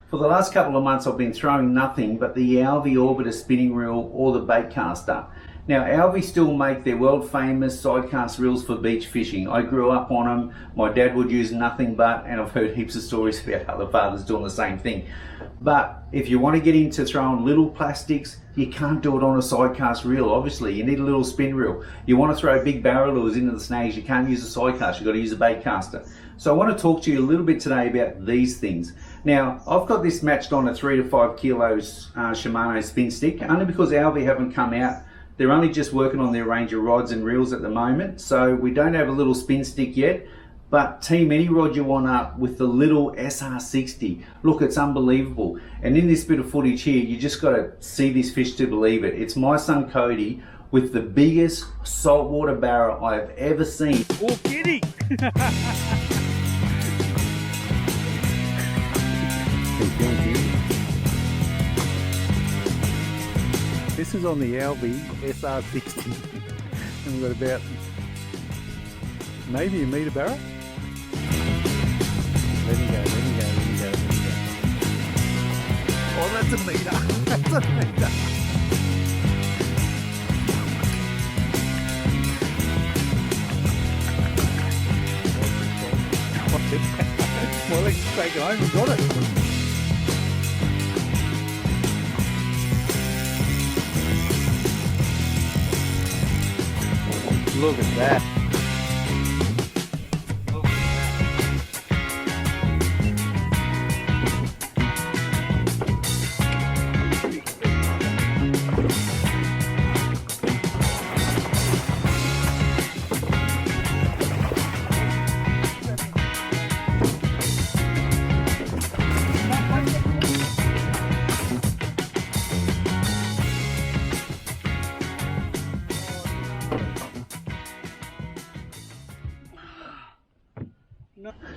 For the last couple of months I've been throwing nothing but the Alvey Orbiter Spinning Reel or the bait caster. Now Alvey still make their world famous side cast reels for beach fishing. I grew up on them, my dad would use nothing but, and I've heard heaps of stories about other fathers doing the same thing. But if you want to get into throwing little plastics, you can't do it on a side cast reel. Obviously you need a little spin reel. You want to throw big barrel lures into the snags, you can't use a side cast, you've got to use a bait caster. So I want to talk to you a little bit today about these things. Now I've got this matched on a 3 to 5 kilos Shimano spin stick, only because Alvey haven't come out. They're only just working on their range of rods and reels at the moment, so we don't have a little spin stick yet. But team any rod you want up with the little SR60. Look, it's unbelievable. And in this bit of footage here, you just got to see this fish to believe it. It's my son Cody with the biggest saltwater barra I've ever seen. Oh, kitty! This is on the Alvey SR60 and we've got about maybe a metre barra. Let him go, let him go, let him go, let him go. Oh, that's a metre, that's a metre. My legs are taking home, we got it. Look at that.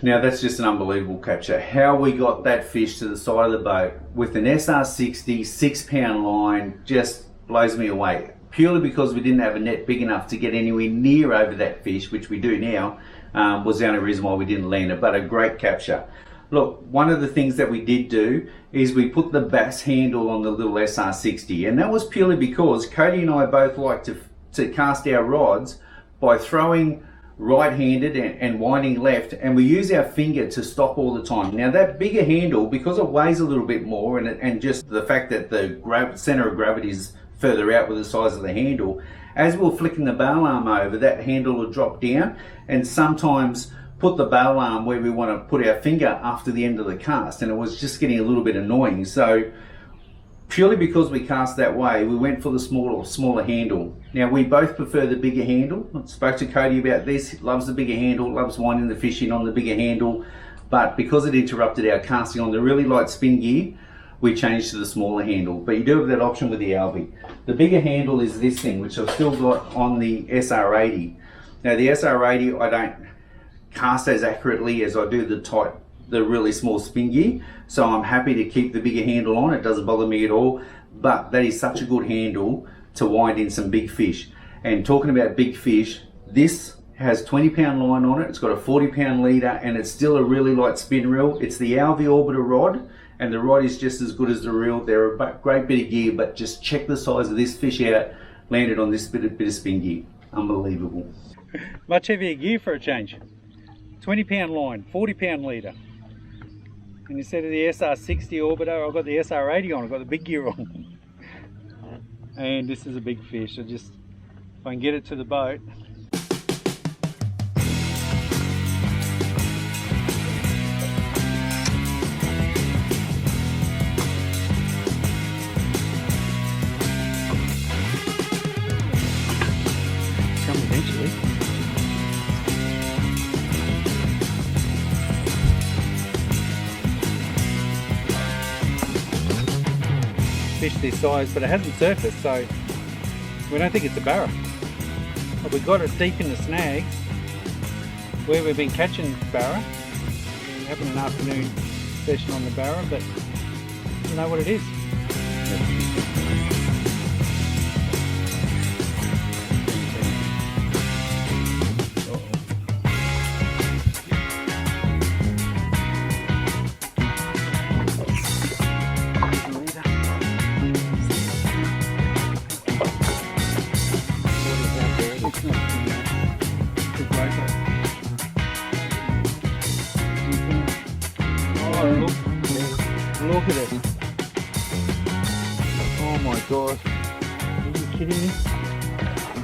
Now that's just an unbelievable capture. How we got that fish to the side of the boat with an SR60 6-pound line just blows me away. Purely because we didn't have a net big enough to get anywhere near over that fish, which we do now, was the only reason why we didn't land it, but a great capture. Look, one of the things that we did do is we put the bass handle on the little SR60, and that was purely because Cody and I both like to cast our rods by throwing right-handed and winding left, and we use our finger to stop all the time. Now that bigger handle, because it weighs a little bit more and just the fact that the center of gravity is further out with the size of the handle, as we're flicking the bail arm over, that handle will drop down and sometimes put the bail arm where we want to put our finger after the end of the cast, and it was just getting a little bit annoying. So purely because we cast that way, we went for the smaller handle. Now we both prefer the bigger handle. I spoke to Cody about this. He loves the bigger handle, loves winding the fish in on the bigger handle, but because it interrupted our casting on the really light spin gear, we changed to the smaller handle. But you do have that option with the Alvey. The bigger handle is this thing, which I've still got on the SR80. Now the SR80, I don't cast as accurately as I do the really small spin gear, so I'm happy to keep the bigger handle on. It doesn't bother me at all, but that is such a good handle to wind in some big fish. And talking about big fish, this has 20-pound line on it, it's got a 40-pound leader, and it's still a really light spin reel. It's the Alvey Orbiter rod, and the rod is just as good as the reel. They're a great bit of gear, but just check the size of this fish out, landed on this bit of spin gear. Unbelievable. Much heavier gear for a change. 20-pound line, 40-pound leader. And instead of the SR60 Orbiter, I've got the SR80 on, I've got the big gear on. And this is a big fish, if I can get it to the boat. Come eventually. Fish this size, but it hasn't surfaced, so we don't think it's a barra. But we got it deep in the snags where we've been catching barra. We've been having an afternoon session on the barra, but I don't know what it is. look at it. Oh my god. Are you kidding me?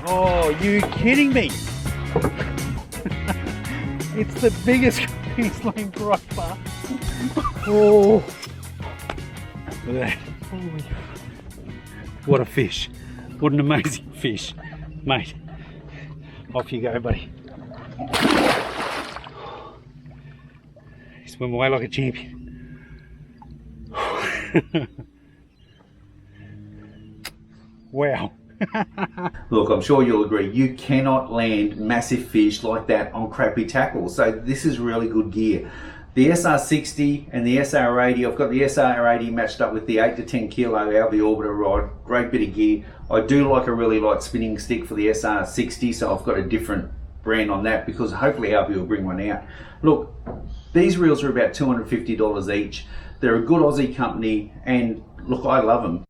Oh, you kidding me? It's the biggest Queensland grouper. Oh. Look at that. Holy. What a fish. What an amazing fish. Mate, off you go, buddy. You swim away like a champion. Wow. Look, I'm sure you'll agree, you cannot land massive fish like that on crappy tackle. So this is really good gear. The SR60 and the SR80, I've got the SR80 matched up with the 8 to 10 kilo Alvey Orbiter rod. Great bit of gear. I do like a really light spinning stick for the SR60, so I've got a different brand on that because hopefully Alvey will bring one out. Look, these reels are about $250 each. They're a good Aussie company and look, I love them.